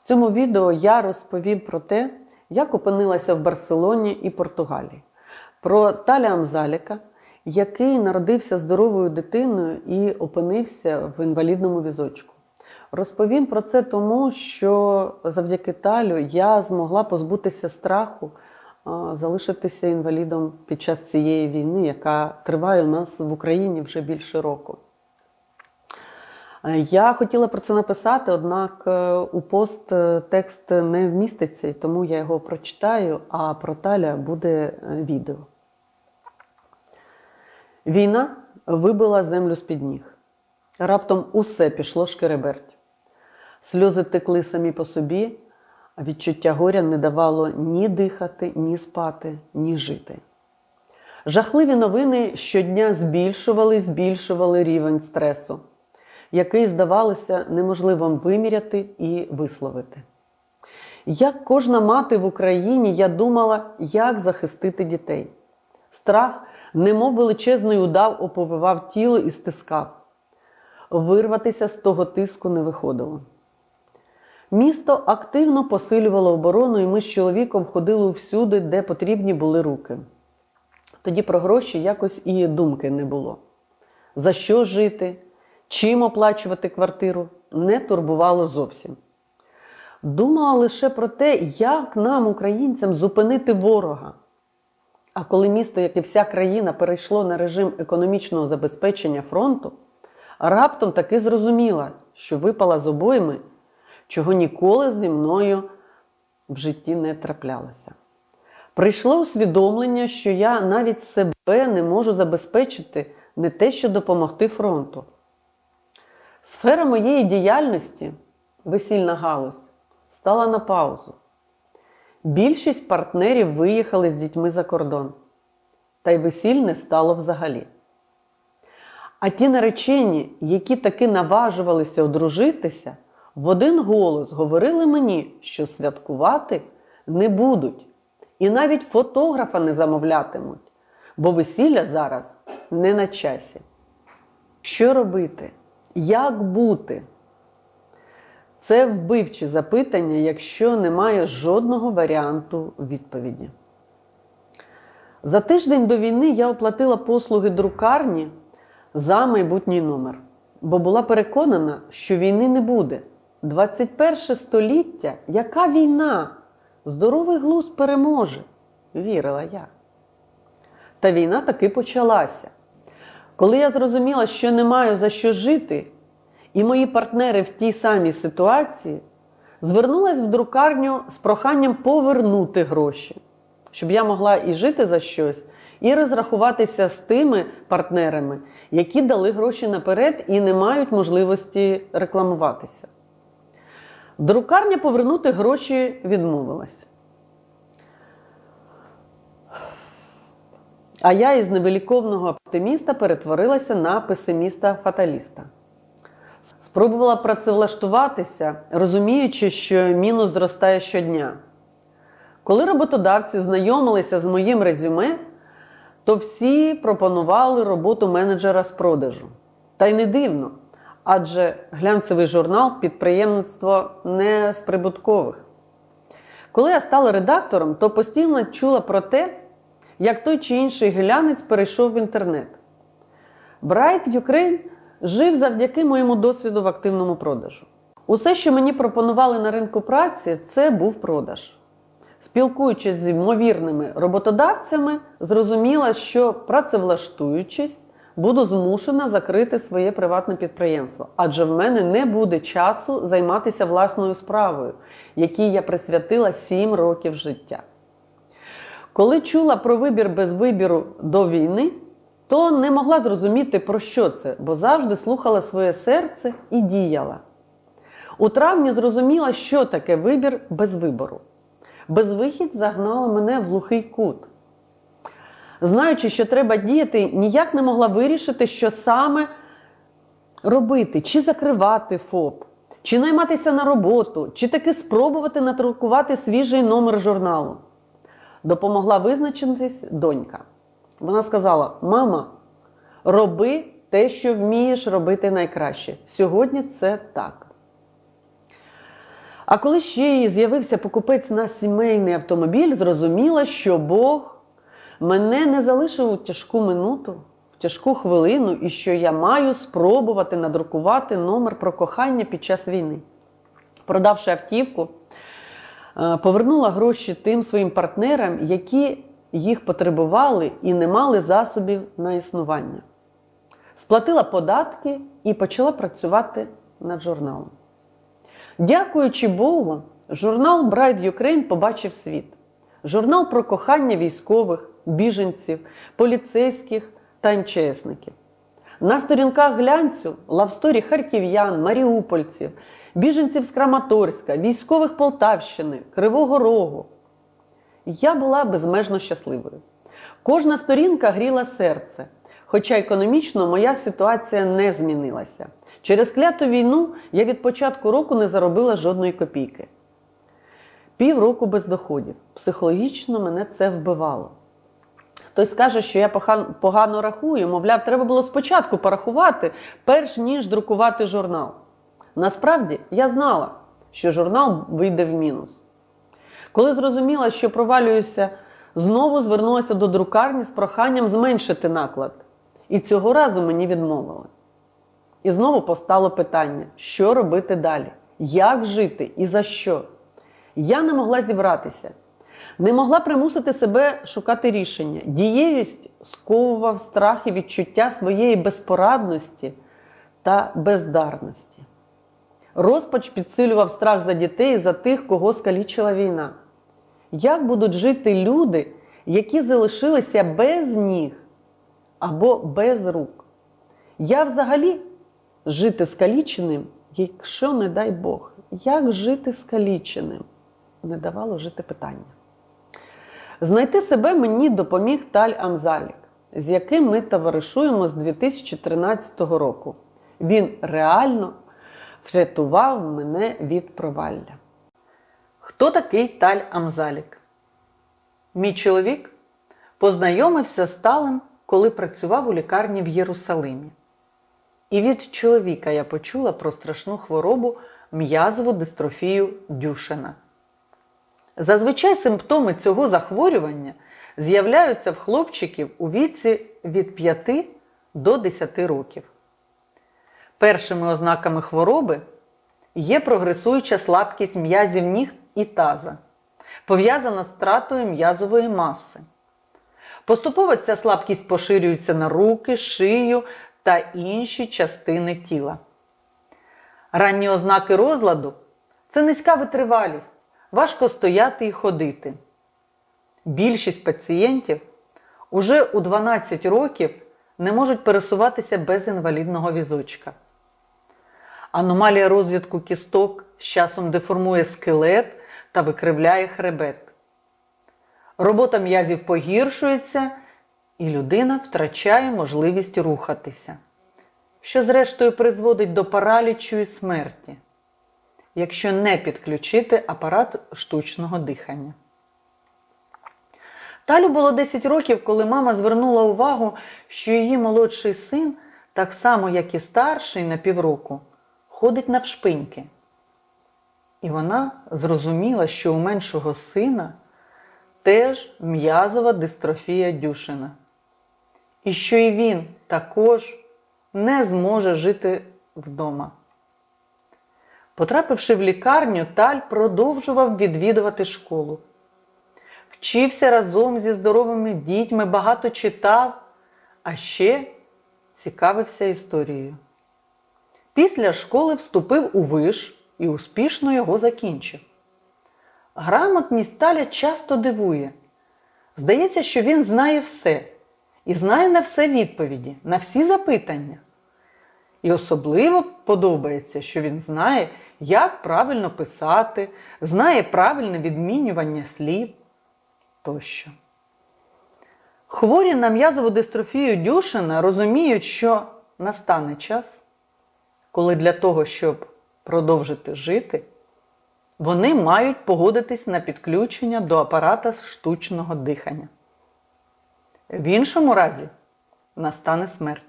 цьому відео я розповім про те, як опинилася в Барселоні і Португалії. Про Таля Амзаліка, який народився здоровою дитиною і опинився в інвалідному візочку. Розповім про це тому, що завдяки Талю я змогла позбутися страху залишитися інвалідом під час цієї війни, яка триває у нас в Україні вже більше року. Я хотіла про це написати, однак у пост текст не вміститься, тому я його прочитаю, а про Таля буде відео. Війна вибила землю з-під ніг. Раптом усе пішло шкереберть. Сльози текли самі по собі, а відчуття горя не давало ні дихати, ні спати, ні жити. Жахливі новини щодня збільшували рівень стресу, який, здавалося, неможливо виміряти і висловити. Як кожна мати в Україні, я думала, як захистити дітей. Страх, немов величезний удав, оповивав тіло і стискав. Вирватися з того тиску не виходило. Місто активно посилювало оборону, і ми з чоловіком ходили всюди, де потрібні були руки. Тоді про гроші якось і думки не було. За що жити, чим оплачувати квартиру, не турбувало зовсім. Думала лише про те, як нам, українцям, зупинити ворога. А коли місто, як і вся країна, перейшло на режим економічного забезпечення фронту, раптом таки зрозуміла, що випала з обойми, чого ніколи зі мною в житті не траплялося. Прийшло усвідомлення, що я навіть себе не можу забезпечити, не те, що допомогти фронту. Сфера моєї діяльності, весільна галузь, стала на паузу. Більшість партнерів виїхали з дітьми за кордон. Та й весіль не стало взагалі. А ті наречені, які таки наважувалися одружитися, в один голос говорили мені, що святкувати не будуть. І навіть фотографа не замовлятимуть, бо весілля зараз не на часі. Що робити? Як бути? Це вбивчі запитання, якщо немає жодного варіанту відповіді. За тиждень до війни я оплатила послуги друкарні за майбутній номер, бо була переконана, що війни не буде. 21 століття? Яка війна? Здоровий глузд переможе, вірила я. Та війна таки почалася. Коли я зрозуміла, що не маю за що жити, і мої партнери в тій самій ситуації, звернулась в друкарню з проханням повернути гроші, щоб я могла і жити за щось, і розрахуватися з тими партнерами, які дали гроші наперед і не мають можливості рекламуватися. Друкарня повернути гроші відмовилась. А я із невиліковного оптиміста перетворилася на песиміста-фаталіста. Спробувала працевлаштуватися, розуміючи, що мінус зростає щодня. Коли роботодавці знайомилися з моїм резюме, то всі пропонували роботу менеджера з продажу. Та й не дивно, адже глянцевий журнал підприємництво не з прибуткових. Коли я стала редактором, то постійно чула про те, як той чи інший глянець перейшов в інтернет. Bright Ukraine жив завдяки моєму досвіду в активному продажу. Усе, що мені пропонували на ринку праці, це був продаж. Спілкуючись з ймовірними роботодавцями, зрозуміла, що працевлаштуючись, буду змушена закрити своє приватне підприємство, адже в мене не буде часу займатися власною справою, якій я присвятила 7 років життя. Коли чула про вибір без вибіру до війни, то не могла зрозуміти, про що це, бо завжди слухала своє серце і діяла. У травні зрозуміла, що таке вибір без вибору. Безвихідь загнала мене в глухий кут. Знаючи, що треба діяти, ніяк не могла вирішити, що саме робити. Чи закривати ФОП, чи найматися на роботу, чи таки спробувати надрукувати свіжий номер журналу. Допомогла визначитись донька. Вона сказала: «Мама, роби те, що вмієш робити найкраще. Сьогодні це так». А коли ще й з'явився покупець на сімейний автомобіль, зрозуміла, що Бог мене не залишив у тяжку минуту, в тяжку хвилину, і що я маю спробувати надрукувати номер про кохання під час війни. Продавши автівку, повернула гроші тим своїм партнерам, які їх потребували і не мали засобів на існування. Сплатила податки і почала працювати над журналом. Дякуючи Богу, журнал Bright Ukraine побачив світ. Журнал про кохання військових, біженців, поліцейських та МЧСників. На сторінках глянцю лавсторі харків'ян, маріупольців, біженців з Краматорська, військових Полтавщини, Кривого Рогу. Я була безмежно щасливою. Кожна сторінка гріла серце, хоча економічно моя ситуація не змінилася. Через кляту війну я від початку року не заробила жодної копійки. Півроку без доходів. Психологічно мене це вбивало. Хтось каже, що я погано рахую, мовляв, треба було спочатку порахувати, перш ніж друкувати журнал. Насправді, я знала, що журнал вийде в мінус. Коли зрозуміла, що провалююся, знову звернулася до друкарні з проханням зменшити наклад. І цього разу мені відмовили. І знову постало питання, що робити далі, як жити і за що. Я не могла зібратися, не могла примусити себе шукати рішення. Дієвість сковував страх і відчуття своєї безпорадності та бездарності. Розпач підсилював страх за дітей і за тих, кого скалічила війна. Як будуть жити люди, які залишилися без ніг або без рук? Я взагалі жити скаліченим, якщо не дай Бог. Як жити скаліченим? Не давало жити питання. Знайти себе мені допоміг Таль Амзалік, з яким ми товаришуємо з 2013 року. Він реально врятував мене від провалля. Хто такий Таль Амзалік? Мій чоловік познайомився з Талем, коли працював у лікарні в Єрусалимі. І від чоловіка я почула про страшну хворобу м'язову дистрофію Дюшена. Зазвичай симптоми цього захворювання з'являються в хлопчиків у віці від 5 до 10 років. Першими ознаками хвороби є прогресуюча слабкість м'язів ніг і таза, пов'язана з втратою м'язової маси. Поступово ця слабкість поширюється на руки, шию та інші частини тіла. Ранні ознаки розладу – це низька витривалість, важко стояти і ходити. Більшість пацієнтів уже у 12 років не можуть пересуватися без інвалідного візочка. Аномалія розвитку кісток з часом деформує скелет та викривляє хребет. Робота м'язів погіршується, і людина втрачає можливість рухатися, що зрештою призводить до паралічу і смерті, якщо не підключити апарат штучного дихання. Талю було 10 років, коли мама звернула увагу, що її молодший син, так само як і старший на півроку, ходить навшпиньки. І вона зрозуміла, що у меншого сина теж м'язова дистрофія Дюшена. І що і він також не зможе жити вдома. Потрапивши в лікарню, Таль продовжував відвідувати школу. Вчився разом зі здоровими дітьми, багато читав, а ще цікавився історією. Після школи вступив у виш і успішно його закінчив. Грамотність Таля часто дивує. Здається, що він знає все і знає на все відповіді, на всі запитання. І особливо подобається, що він знає, як правильно писати, знає правильне відмінювання слів тощо. Хворі на м'язову дистрофію Дюшена розуміють, що настане час, коли для того, щоб продовжити жити, вони мають погодитись на підключення до апарата штучного дихання. В іншому разі настане смерть.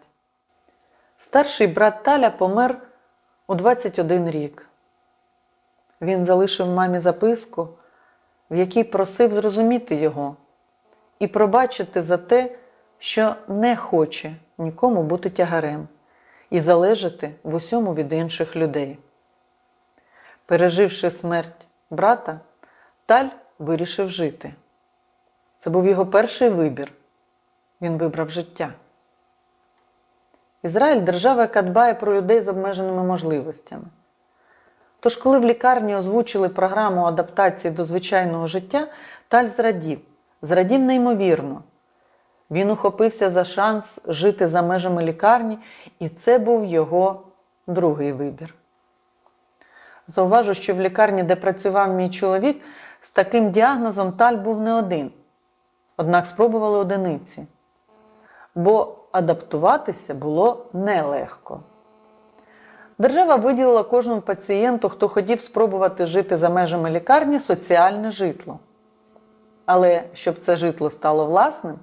Старший брат Таля помер у 21 рік. Він залишив мамі записку, в якій просив зрозуміти його і пробачити за те, що не хоче нікому бути тягарем і залежати в усьому від інших людей. Переживши смерть брата, Таль вирішив жити. Це був його перший вибір. Він вибрав життя. Ізраїль – держава, яка дбає про людей з обмеженими можливостями. Тож, коли в лікарні озвучили програму адаптації до звичайного життя, Таль зрадів. Зрадів неймовірно. Він ухопився за шанс жити за межами лікарні, і це був його другий вибір. Зауважу, що в лікарні, де працював мій чоловік, з таким діагнозом Таль був не один. Однак спробували одиниці. Бо адаптуватися було нелегко. Держава виділила кожному пацієнту, хто хотів спробувати жити за межами лікарні, соціальне житло. Але щоб це житло стало власним,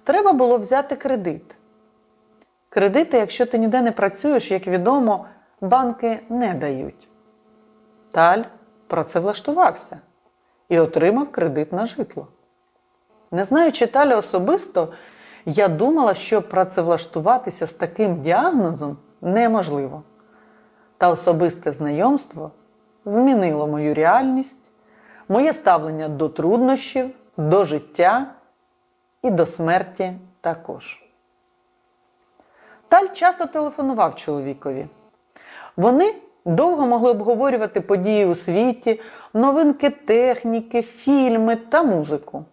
треба було взяти кредит. Кредити, якщо ти ніде не працюєш, як відомо, банки не дають. Таль працевлаштувався і отримав кредит на житло. Не знаючи Таля особисто, я думала, що працевлаштуватися з таким діагнозом неможливо. Та особисте знайомство змінило мою реальність, моє ставлення до труднощів, до життя і до смерті також. Таль часто телефонував чоловікові. Вони довго могли обговорювати події у світі, новинки техніки, фільми та музику.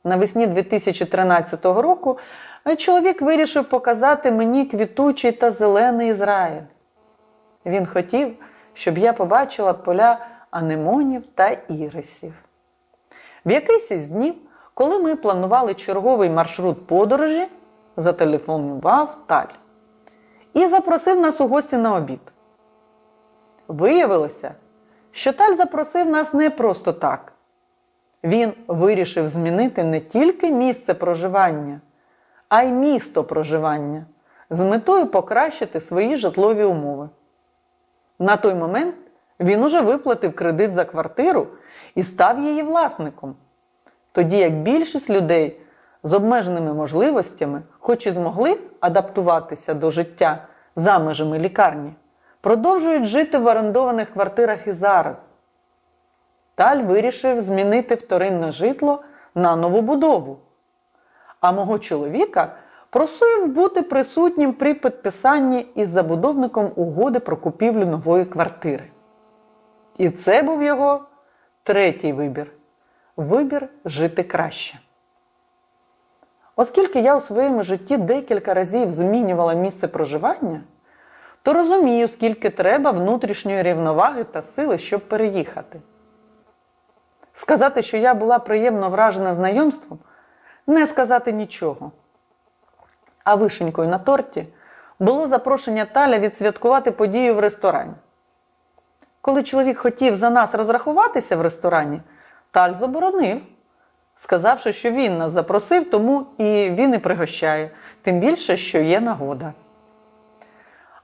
Навесні 2013 року чоловік вирішив показати мені квітучий та зелений Ізраїль. Він хотів, щоб я побачила поля анемонів та ірисів. В якийсь із днів, коли ми планували черговий маршрут подорожі, зателефонував Таль і запросив нас у гості на обід. Виявилося, що Таль запросив нас не просто так. Він вирішив змінити не тільки місце проживання, а й місто проживання з метою покращити свої житлові умови. На той момент він уже виплатив кредит за квартиру і став її власником. Тоді як більшість людей з обмеженими можливостями, хоч і змогли адаптуватися до життя за межами лікарні, продовжують жити в орендованих квартирах і зараз. Таль вирішив змінити вторинне житло на новобудову. А мого чоловіка просив бути присутнім при підписанні із забудовником угоди про купівлю нової квартири. І це був його третій вибір. Вибір жити краще. Оскільки я у своєму житті декілька разів змінювала місце проживання, то розумію, скільки треба внутрішньої рівноваги та сили, щоб переїхати. Сказати, що я була приємно вражена знайомством, не сказати нічого. А вишенькою на торті було запрошення Таля відсвяткувати подію в ресторані. Коли чоловік хотів за нас розрахуватися в ресторані, Таль заборонив, сказавши, що він нас запросив, тому і він і пригощає, тим більше, що є нагода.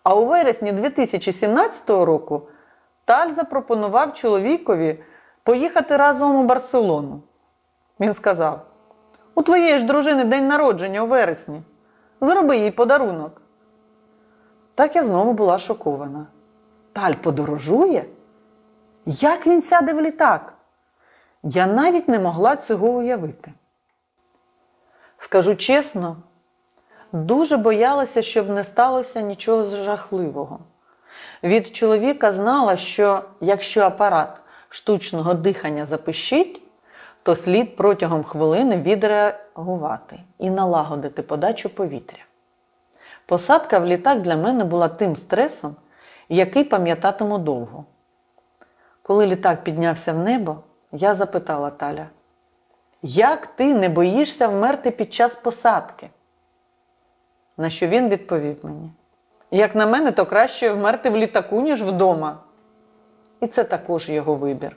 А у вересні 2017 року Таль запропонував чоловікові поїхати разом у Барселону. Він сказав: «У твоєї ж дружини день народження у вересні. Зроби їй подарунок». Так я знову була шокована. Таль подорожує? Як він сяде в літак? Я навіть не могла цього уявити. Скажу чесно, дуже боялася, щоб не сталося нічого жахливого. Від чоловіка знала, що якщо апарат штучного дихання запищить, то слід протягом хвилини відреагувати і налагодити подачу повітря. Посадка в літак для мене була тим стресом, який пам'ятатиму довго. Коли літак піднявся в небо, я запитала Таля: «Як ти не боїшся вмерти під час посадки?» На що він відповів мені: «Як на мене, то краще вмерти в літаку, ніж вдома». І це також його вибір.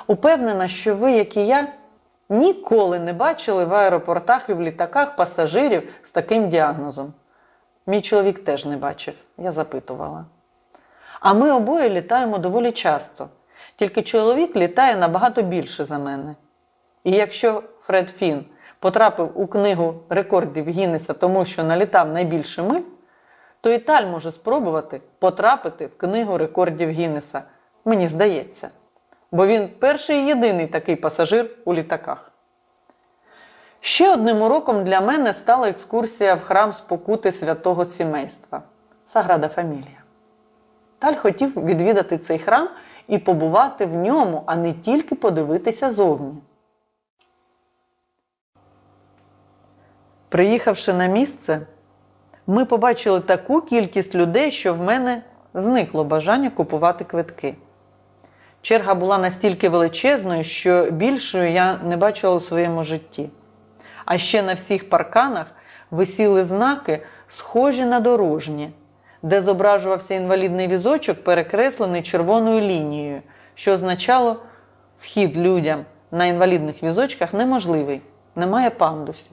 Упевнена, що ви, як і я, ніколи не бачили в аеропортах і в літаках пасажирів з таким діагнозом. Мій чоловік теж не бачив, я запитувала. А ми обоє літаємо доволі часто. Тільки чоловік літає набагато більше за мене. І якщо Фред Фін потрапив у книгу рекордів Гіннеса, тому що налітав найбільше миль, то і Таль може спробувати потрапити в книгу рекордів Гіннеса, мені здається. Бо він перший і єдиний такий пасажир у літаках. Ще одним уроком для мене стала екскурсія в храм спокути святого сімейства – Саграда Фамілія. Таль хотів відвідати цей храм і побувати в ньому, а не тільки подивитися зовні. Приїхавши на місце, ми побачили таку кількість людей, що в мене зникло бажання купувати квитки. Черга була настільки величезною, що більшою я не бачила у своєму житті. А ще на всіх парканах висіли знаки, схожі на дорожні, де зображувався інвалідний візочок, перекреслений червоною лінією, що означало, вхід людям на інвалідних візочках неможливий, немає пандусів.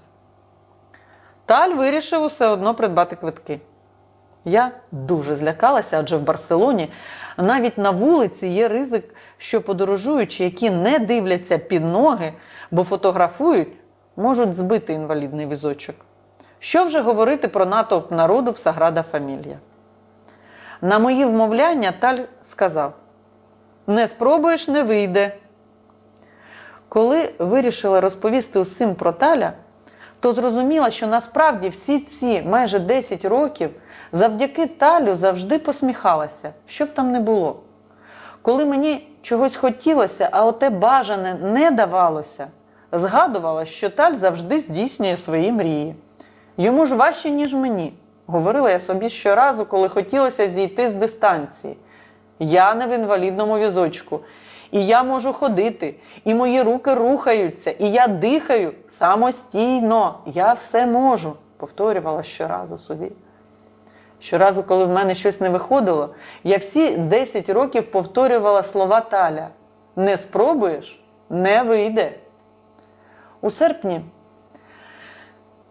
Таль вирішив усе одно придбати квитки. Я дуже злякалася, адже в Барселоні навіть на вулиці є ризик, що подорожуючі, які не дивляться під ноги, бо фотографують, можуть збити інвалідний візочок. Що вже говорити про натовп народу в Саграда Фамілія? На мої вмовляння Таль сказав: «Не спробуєш – не вийде». Коли вирішила розповісти усім про Таля, то зрозуміла, що насправді всі ці майже 10 років завдяки Талю завжди посміхалася, що б там не було. Коли мені чогось хотілося, а оте бажане не давалося, згадувала, що Таль завжди здійснює свої мрії. Йому ж важче, ніж мені, говорила я собі щоразу, коли хотілося зійти з дистанції. Я не в інвалідному візочку, і я можу ходити, і мої руки рухаються, і я дихаю самостійно, я все можу, повторювала щоразу собі. Щоразу, коли в мене щось не виходило, я всі 10 років повторювала слова Таля: «Не спробуєш – не вийде». У серпні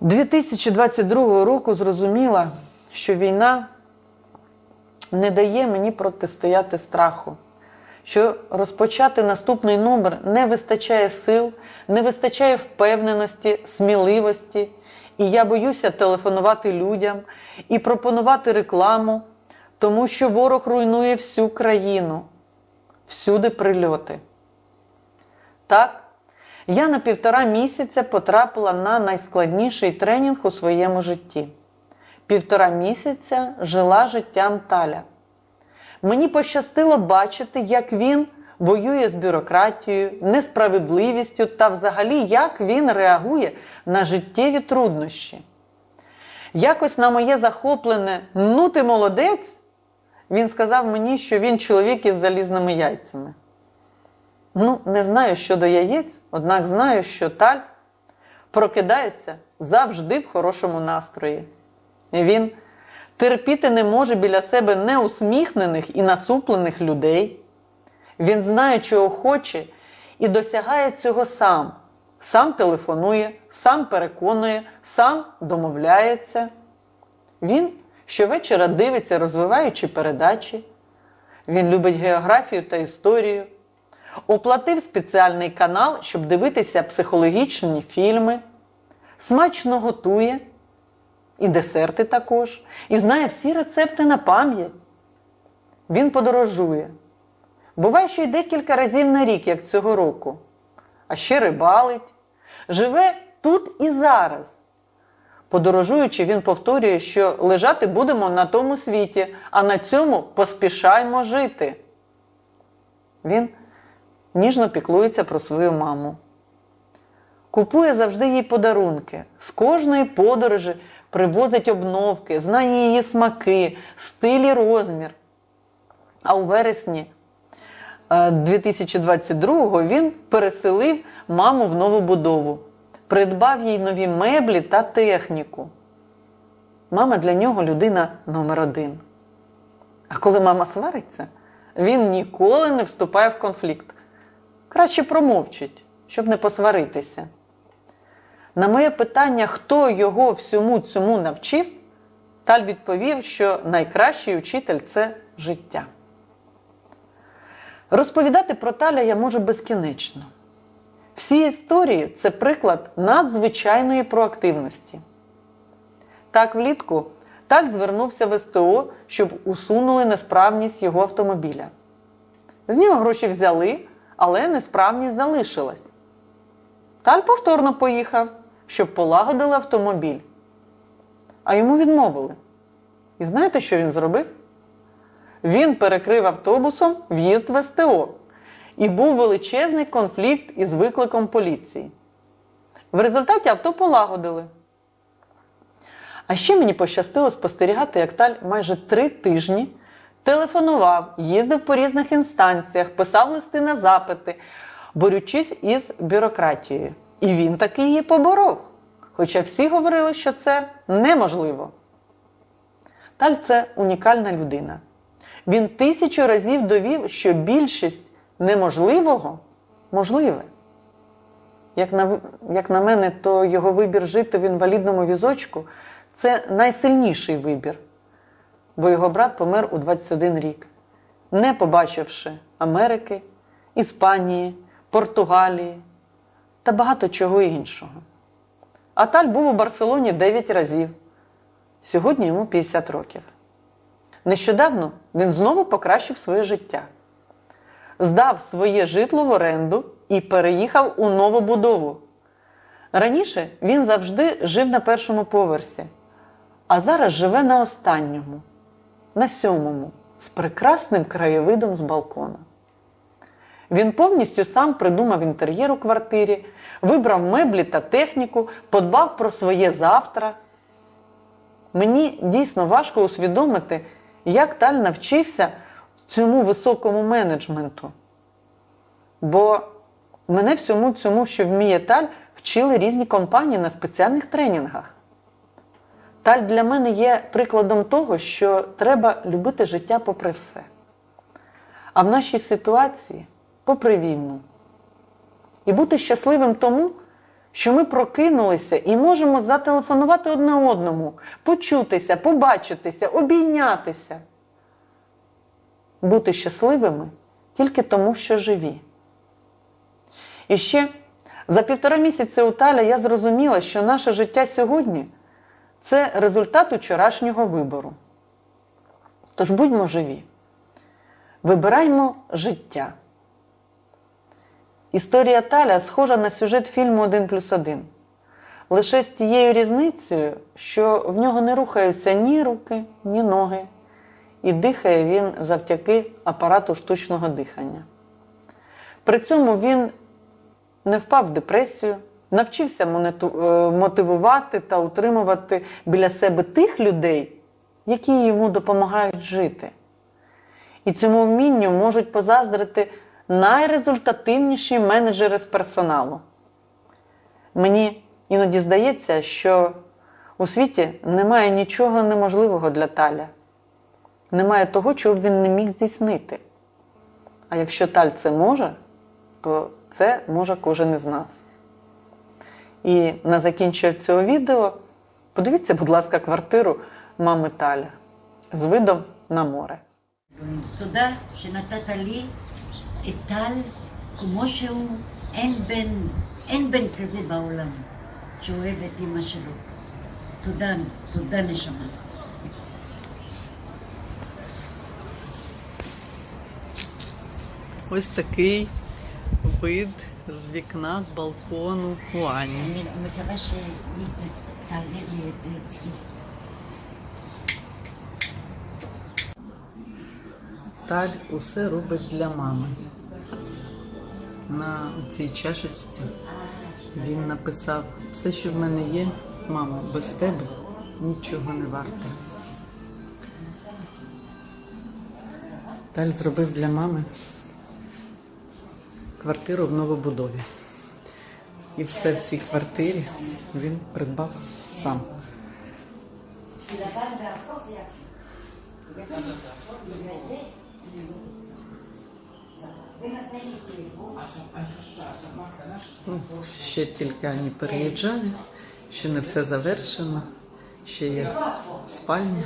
2022 року зрозуміла, що війна не дає мені протистояти страху, що розпочати наступний номер не вистачає сил, не вистачає впевненості, сміливості, і я боюся телефонувати людям і пропонувати рекламу, тому що ворог руйнує всю країну, всюди прильоти. Так, я на 1,5 місяця потрапила на найскладніший тренінг у своєму житті. 1,5 місяця жила життям Таля. Мені пощастило бачити, як він воює з бюрократією, несправедливістю та взагалі, як він реагує на життєві труднощі. Якось на моє захоплене «ну ти молодець» він сказав мені, що він чоловік із залізними яйцями. Не знаю щодо яєць, однак знаю, що Таль прокидається завжди в хорошому настрої. Він терпіти не може біля себе неусміхнених і насуплених людей. Він знає, чого хоче, і досягає цього сам. Сам телефонує, сам переконує, сам домовляється. Він щовечора дивиться розвиваючі передачі. Він любить географію та історію. Оплатив спеціальний канал, щоб дивитися психологічні фільми. Смачно готує. І десерти також. І знає всі рецепти на пам'ять. Він подорожує. Буває, що й декілька разів на рік, як цього року. А ще рибалить. Живе тут і зараз. Подорожуючи, він повторює, що лежати будемо на тому світі, а на цьому поспішаймо жити. Він ніжно піклується про свою маму. Купує завжди їй подарунки. З кожної подорожі привозить обновки, знає її смаки, стиль і розмір. А у вересні 2022-го він переселив маму в нову будову. Придбав їй нові меблі та техніку. Мама для нього людина номер 1. А коли мама свариться, він ніколи не вступає в конфлікт. Краще промовчить, щоб не посваритися. На моє питання, хто його всьому цьому навчив, Таль відповів, що найкращий учитель – це життя. Розповідати про Таля я можу безкінечно. Всі історії – це приклад надзвичайної проактивності. Так, влітку Таль звернувся в СТО, щоб усунули несправність його автомобіля. З нього гроші взяли, але несправність залишилась. Таль повторно поїхав, щоб полагодили автомобіль. А йому відмовили. І знаєте, що він зробив? Він перекрив автобусом в'їзд в СТО. І був величезний конфлікт із викликом поліції. В результаті авто полагодили. А ще мені пощастило спостерігати, як Таль майже 3 тижні телефонував, їздив по різних інстанціях, писав листи на запити, борючись із бюрократією. І він таки її поборов. Хоча всі говорили, що це неможливо. Таль – це унікальна людина. Він 1000 разів довів, що більшість неможливого можливе. Як на мене, то його вибір жити в інвалідному візочку – це найсильніший вибір. Бо його брат помер у 21 рік, не побачивши Америки, Іспанії, Португалії та багато чого іншого. А Таль був у Барселоні 9 разів. Сьогодні йому 50 років. Нещодавно він знову покращив своє життя. Здав своє житло в оренду і переїхав у новобудову. Раніше він завжди жив на 1-му поверсі, а зараз живе на останньому, на 7-му, з прекрасним краєвидом з балкона. Він повністю сам придумав інтер'єр у квартирі, вибрав меблі та техніку, подбав про своє завтра. Мені дійсно важко усвідомити, як Таль навчився цьому високому менеджменту. Бо мене всьому цьому, що вміє Таль, вчили різні компанії на спеціальних тренінгах. Таль для мене є прикладом того, що треба любити життя попри все. А в нашій ситуації – попри війну. І бути щасливим тому, що ми прокинулися і можемо зателефонувати одне одному, почутися, побачитися, обійнятися. Бути щасливими тільки тому, що живі. І ще за 1,5 місяця у Таля я зрозуміла, що наше життя сьогодні – це результат вчорашнього вибору. Тож будьмо живі. Вибираймо життя. Історія Таля схожа на сюжет фільму «1+1». Лише з тією різницею, що в нього не рухаються ні руки, ні ноги. І дихає він завдяки апарату штучного дихання. При цьому він не впав в депресію, навчився мотивувати та утримувати біля себе тих людей, які йому допомагають жити. І цьому вмінню можуть позаздрити найрезультативніші менеджери з персоналу. Мені іноді здається, що у світі немає нічого неможливого для Таля. Немає того, чого б він не міг здійснити. А якщо Таль це може, то це може кожен із нас. І на закінчення цього відео подивіться, будь ласка, квартиру мами Таля з видом на море. תודה שנתת לי את טל כמו שהוא, אין בן כזה בעולם שאוהב את אמא שלו. תודה, תודה נשמה. Ось такий вид з вікна, з балкону у Ані. אני מקווה שהיא תעביר לי את זה אצלי. Таль усе робить для мами. На цій чашечці він написав: все, що в мене є, мамо, без тебе нічого не варте. Таль зробив для мами квартиру в новобудові. І все в цій квартирі він придбав сам. Ще тільки Ані переїжджає, ще не все завершено, ще є спальня.